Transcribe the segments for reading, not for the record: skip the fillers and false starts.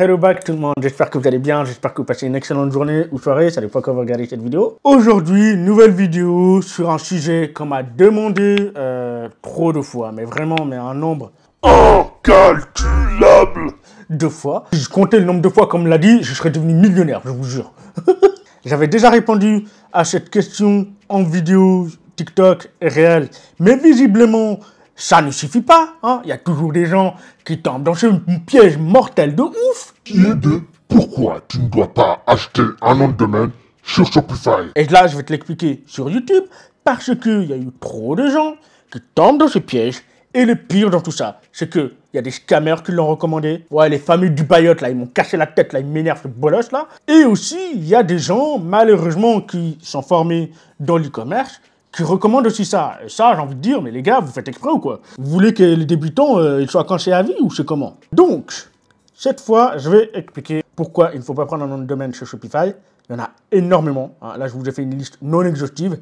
Hello back tout le monde, j'espère que vous allez bien, j'espère que vous passez une excellente journée ou soirée, ça dépend quand vous regardez cette vidéo. Aujourd'hui, nouvelle vidéo sur un sujet qu'on m'a demandé trop de fois, mais vraiment, mais un nombre incalculable de fois. Si je comptais le nombre de fois comme l'a dit, je serais devenu millionnaire, je vous jure. J'avais déjà répondu à cette question en vidéo TikTok et réel, mais visiblement, ça ne suffit pas, hein. Il y a toujours des gens qui tombent dans ce piège mortel de ouf. Qui est de pourquoi tu ne dois pas acheter un nom de domaine sur Shopify. Et là, je vais te l'expliquer sur YouTube, parce qu'il y a eu trop de gens qui tombent dans ce piège. Et le pire dans tout ça, c'est qu'il y a des scammers qui l'ont recommandé. Ouais, les familles du Bayotte, là, ils m'ont cassé la tête, là, ils m'énervent, ce bolos, là. Et aussi, il y a des gens, malheureusement, qui sont formés dans l'e-commerce, qui recommandent aussi ça. Et ça, j'ai envie de dire, mais les gars, vous faites exprès ou quoi? Vous voulez que les débutants, ils soient cancés à vie ou c'est comment? Donc, cette fois, je vais expliquer pourquoi il ne faut pas prendre un nom de domaine chez Shopify. Il y en a énormément. Hein. Là, je vous ai fait une liste non exhaustive.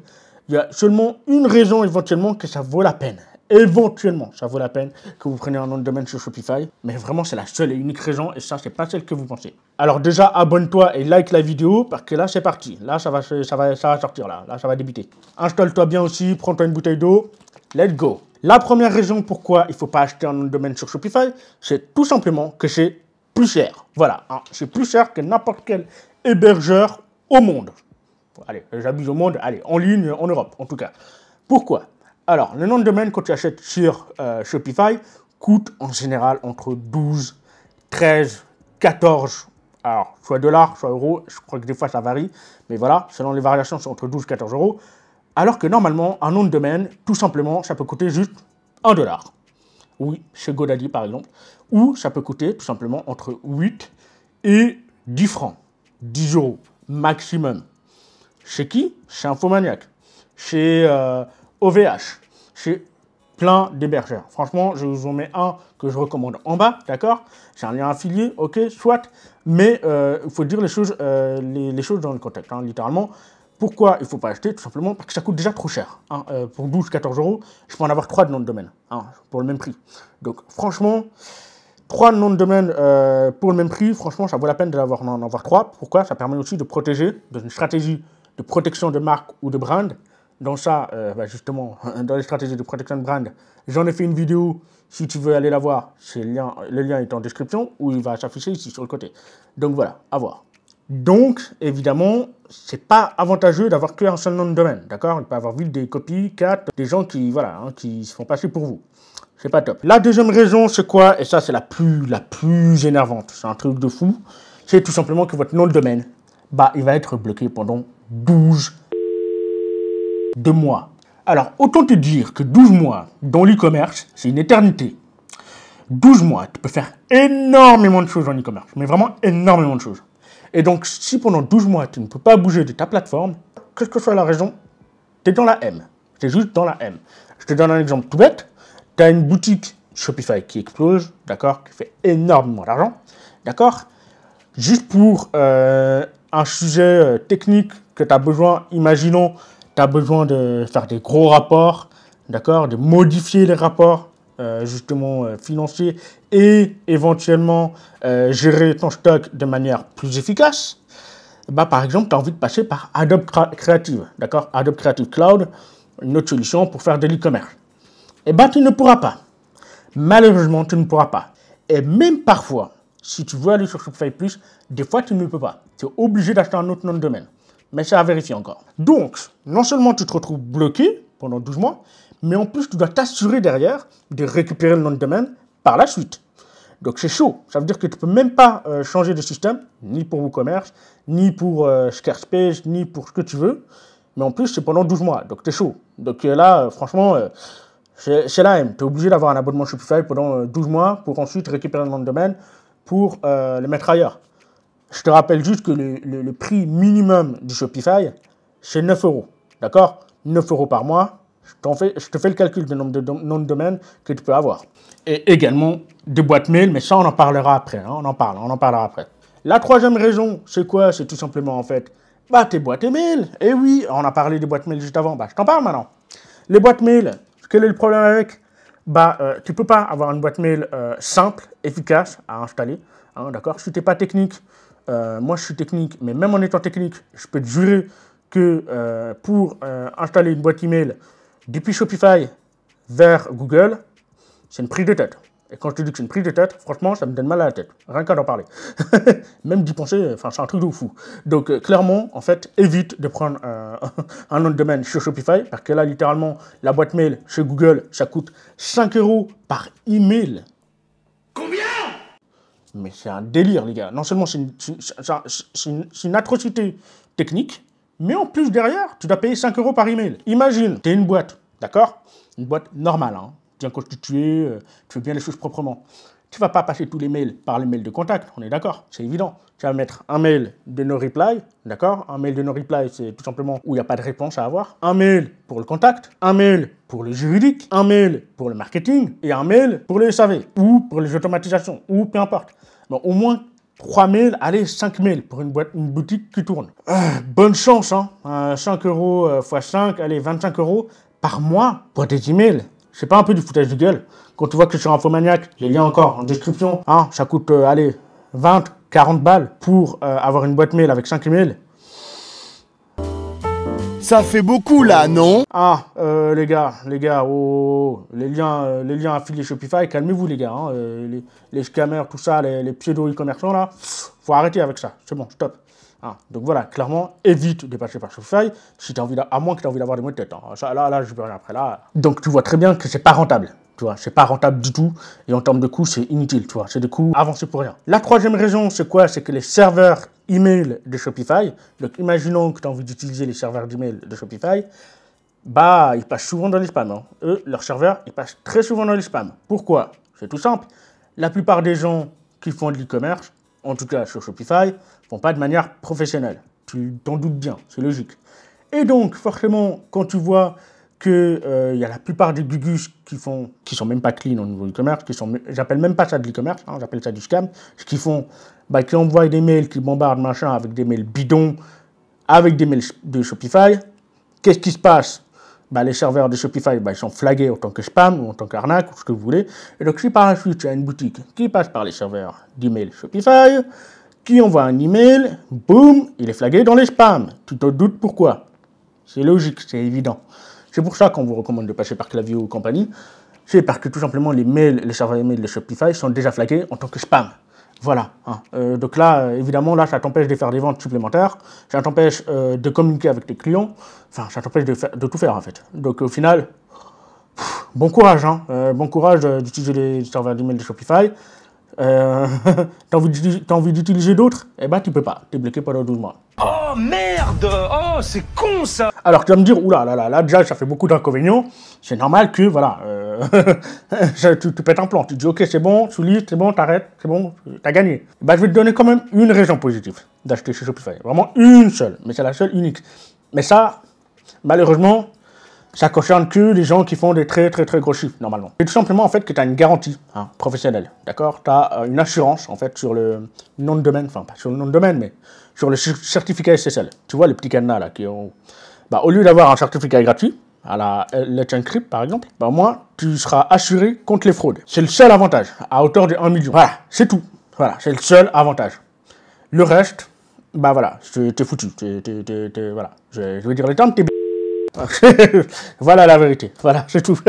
Il y a seulement une raison éventuellement que ça vaut la peine. Éventuellement, ça vaut la peine que vous preniez un nom de domaine sur Shopify. Mais vraiment, c'est la seule et unique raison. Et ça, c'est pas celle que vous pensez. Alors déjà, abonne-toi et like la vidéo parce que là, c'est parti. Là, ça va sortir. Là, ça va débuter. Installe-toi bien aussi. Prends-toi une bouteille d'eau. Let's go. La première raison pourquoi il ne faut pas acheter un nom de domaine sur Shopify, c'est tout simplement que c'est plus cher. Voilà. Hein, c'est plus cher que n'importe quel hébergeur au monde. Allez, j'abuse au monde. Allez, en ligne, en Europe, en tout cas. Pourquoi? Alors, le nom de domaine, quand tu achètes sur Shopify, coûte en général entre 12, 13, 14, alors, soit dollars, soit euros. Je crois que des fois, ça varie. Mais voilà, selon les variations, c'est entre 12 et 14 euros. Alors que normalement, un nom de domaine, tout simplement, ça peut coûter juste $1. Oui, chez GoDaddy, par exemple. Ou ça peut coûter tout simplement entre 8 et 10 francs. 10 euros maximum. Chez qui? Chez Infomaniac. Chez OVH. Chez plein d'hébergeurs. Franchement, je vous en mets un que je recommande en bas, d'accord? C'est un lien affilié, ok, soit. Mais il faut dire les choses dans le contexte, hein, littéralement. Pourquoi il ne faut pas acheter? Tout simplement parce que ça coûte déjà trop cher. Hein. Pour 12-14 euros, je peux en avoir 3 de noms de domaine, hein, pour le même prix. Donc franchement, 3 noms de domaine pour le même prix, franchement, ça vaut la peine d'en avoir 3. Pourquoi? Ça permet aussi de protéger, dans une stratégie de protection de marque ou de brand. Dans ça, justement, dans les stratégies de protection de brand, j'en ai fait une vidéo. Si tu veux aller la voir, le lien est en description ou il va s'afficher ici sur le côté. Donc voilà, à voir. Donc, évidemment, c'est pas avantageux d'avoir qu'un seul nom de domaine, d'accord? Il peut y avoir vite des copycats, des gens qui, voilà, hein, qui se font passer pour vous. C'est pas top. La deuxième raison, c'est quoi? Et ça, c'est la plus énervante. C'est un truc de fou. C'est tout simplement que votre nom de domaine, il va être bloqué pendant 12 mois. Alors, autant te dire que 12 mois dans l'e-commerce, c'est une éternité. 12 mois, tu peux faire énormément de choses en e-commerce, mais vraiment énormément de choses. Et donc, si pendant 12 mois, tu ne peux pas bouger de ta plateforme, quelle que soit la raison, tu es dans la M. Tu es juste dans la M. Je te donne un exemple tout bête. Tu as une boutique Shopify qui explose, d'accord, qui fait énormément d'argent, d'accord. Juste pour un sujet technique que tu as besoin, imaginons, tu as besoin de faire des gros rapports, d'accord, de modifier les rapports, justement financier et éventuellement gérer ton stock de manière plus efficace, par exemple, tu as envie de passer par Adobe Creative, d'accord, Adobe Creative Cloud, une autre solution pour faire de l'e-commerce. Tu ne pourras pas. Malheureusement, tu ne pourras pas. Et même parfois, si tu veux aller sur Shopify Plus, des fois, tu ne peux pas. Tu es obligé d'acheter un autre nom de domaine. Mais c'est à vérifier encore. Donc, non seulement tu te retrouves bloqué pendant 12 mois, mais en plus, tu dois t'assurer derrière de récupérer le nom de domaine par la suite. Donc, c'est chaud. Ça veut dire que tu ne peux même pas changer de système, ni pour WooCommerce, ni pour Squarespace, ni pour ce que tu veux. Mais en plus, c'est pendant 12 mois. Donc, tu es chaud. Donc là, franchement, c'est la M. Tu es obligé d'avoir un abonnement Shopify pendant 12 mois pour ensuite récupérer le nom de domaine pour le mettre ailleurs. Je te rappelle juste que le prix minimum du Shopify, c'est 9 euros. D'accord? 9 euros par mois. Je te fais le calcul du nombre de noms de domaine que tu peux avoir. Et également des boîtes mail, mais ça, on en parlera après. Hein, on en parlera après. La troisième raison, c'est quoi? C'est tout simplement, en fait, tes boîtes mail. Et oui, on a parlé des boîtes mail juste avant. Je t'en parle maintenant. Les boîtes mail, quel est le problème avec? Tu ne peux pas avoir une boîte mail simple, efficace à installer. hein, d'accord? Si tu n'es pas technique, moi je suis technique, mais même en étant technique, je peux te jurer que pour installer une boîte email depuis Shopify vers Google, c'est une prise de tête. Et quand je te dis que c'est une prise de tête, franchement, ça me donne mal à la tête. Rien qu'à en parler. Même d'y penser, enfin, c'est un truc de fou. Donc, clairement, en fait, évite de prendre un nom de domaine sur Shopify, parce que là, littéralement, la boîte mail chez Google, ça coûte 5 € par email. Combien? Mais c'est un délire, les gars. Non seulement c'est une atrocité technique, mais en plus, derrière, tu dois payer 5 € par email. Imagine, tu es une boîte, d'accord? Une boîte normale, hein, bien constituée, tu fais bien les choses proprement. Tu ne vas pas passer tous les mails par les mails de contact, on est d'accord, c'est évident. Tu vas mettre un mail de no reply, d'accord? Un mail de no reply, c'est tout simplement où il n'y a pas de réponse à avoir. Un mail pour le contact, un mail pour le juridique, un mail pour le marketing et un mail pour le SAV ou pour les automatisations ou peu importe. Bon, au moins 3 mails, allez, 5 mails pour une boutique qui tourne. Bonne chance, hein. 5 € x 5, allez, 25 € par mois pour des emails. C'est pas un peu du foutage de gueule. Quand tu vois que sur Infomaniac, les liens encore en description, hein, ça coûte, allez, 20, 40 balles pour avoir une boîte mail avec 5 emails. Ça fait beaucoup là, non? Ah, les gars, oh, les liens affiliés Shopify, calmez-vous les gars, hein, les scammers, tout ça, les pseudo-e-commerçants là, faut arrêter avec ça, c'est bon, stop. Ah, donc voilà, clairement, évite de passer par Shopify si tu as envie, à moins que tu aies envie d'avoir des mots de tête. Hein. Ça, là, je peux rien après là. Donc tu vois très bien que c'est pas rentable. Tu vois, c'est pas rentable du tout. Et en termes de coûts, c'est inutile. Tu vois, c'est des coûts avancés pour rien. La troisième raison, c'est quoi? C'est que les serveurs email de Shopify, donc imaginons que tu as envie d'utiliser les serveurs d'email de Shopify, bah, ils passent souvent dans les spams. Hein. Eux, leurs serveurs, ils passent très souvent dans les spams. Pourquoi? C'est tout simple. La plupart des gens qui font de l'e-commerce, en tout cas sur Shopify, font pas de manière professionnelle. Tu t'en doutes bien, c'est logique. Et donc, forcément, quand tu vois que y a la plupart des gugus qui sont même pas clean au niveau e-commerce, j'appelle même pas ça de l'e-commerce, hein, j'appelle ça du scam, qui envoient des mails, qui bombardent machin avec des mails bidons, avec des mails de Shopify. Qu'est-ce qui se passe? Bah, les serveurs de Shopify, ils sont flagués en tant que spam ou en tant qu'arnaque ou ce que vous voulez. Et donc, si par la suite, tu as une boutique qui passe par les serveurs d'email Shopify, qui envoie un email, boum, il est flagué dans les spams. Tu te doutes pourquoi? C'est logique, c'est évident. C'est pour ça qu'on vous recommande de passer par Klaviyo ou compagnie. C'est parce que tout simplement, les serveurs email de Shopify sont déjà flagués en tant que spam. Voilà. Hein. Donc là, évidemment, là, ça t'empêche de faire des ventes supplémentaires, ça t'empêche de communiquer avec tes clients, enfin, ça t'empêche de tout faire, en fait. Donc, au final, bon courage, hein. Bon courage d'utiliser les serveurs d'email de Shopify. T'as envie d'utiliser d'autres? Eh ben, tu peux pas. T'es bloqué pendant 12 mois. Oh merde! Oh, c'est con ça! Alors, tu vas me dire, oula, là, déjà, ça fait beaucoup d'inconvénients. C'est normal que, voilà, tu pètes un plan. Tu dis, ok, c'est bon, tu lis, c'est bon, t'arrêtes, c'est bon, t'as gagné. Bah, je vais te donner quand même une raison positive d'acheter chez Shopify. Vraiment une seule, mais c'est la seule, unique. Mais ça, malheureusement, ça concerne que les gens qui font des très gros chiffres, normalement. C'est tout simplement, en fait, que tu as une garantie professionnelle, d'accord? Tu as une assurance, en fait, sur le nom de domaine, enfin, pas sur le nom de domaine, mais sur le certificat SSL. Tu vois, les petits cadenas, là, au lieu d'avoir un certificat gratuit, à la Let's Encrypt, par exemple, au moins, tu seras assuré contre les fraudes. C'est le seul avantage, à hauteur de 1 million. Voilà, c'est tout. Voilà, c'est le seul avantage. Le reste, bah voilà, t'es foutu. Voilà, je vais dire les termes, t'es voilà la vérité, voilà, c'est tout.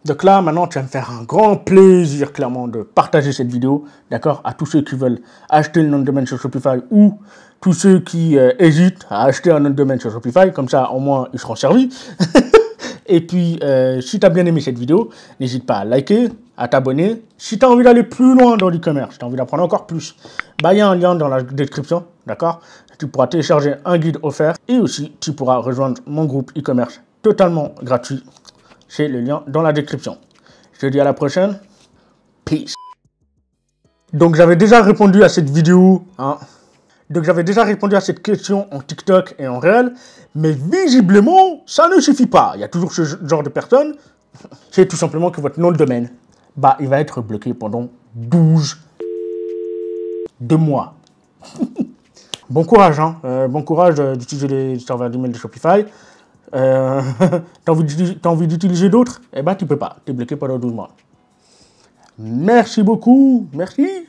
Donc là, maintenant, tu vas me faire un grand plaisir, clairement, de partager cette vidéo, d'accord, à tous ceux qui veulent acheter le nom de domaine sur Shopify ou tous ceux qui hésitent à acheter un nom de domaine sur Shopify, comme ça, au moins, ils seront servis. Et puis, si tu as bien aimé cette vidéo, n'hésite pas à liker, à t'abonner. Si tu as envie d'aller plus loin dans l'e-commerce, si tu as envie d'apprendre encore plus, bah, il y a un lien dans la description, d'accord? Tu pourras télécharger un guide offert et aussi tu pourras rejoindre mon groupe e-commerce totalement gratuit. C'est le lien dans la description. Je te dis à la prochaine. Peace. Donc j'avais déjà répondu à cette vidéo, hein. Donc j'avais déjà répondu à cette question en TikTok et en réel, mais visiblement, ça ne suffit pas. Il y a toujours ce genre de personnes. C'est tout simplement que votre nom de domaine, bah, il va être bloqué pendant 2 mois. Bon courage, hein. Bon courage d'utiliser les serveurs d'email de Shopify. T'as envie d'utiliser d'autres? Eh ben, tu peux pas. T'es bloqué pendant 12 mois. Merci beaucoup. Merci.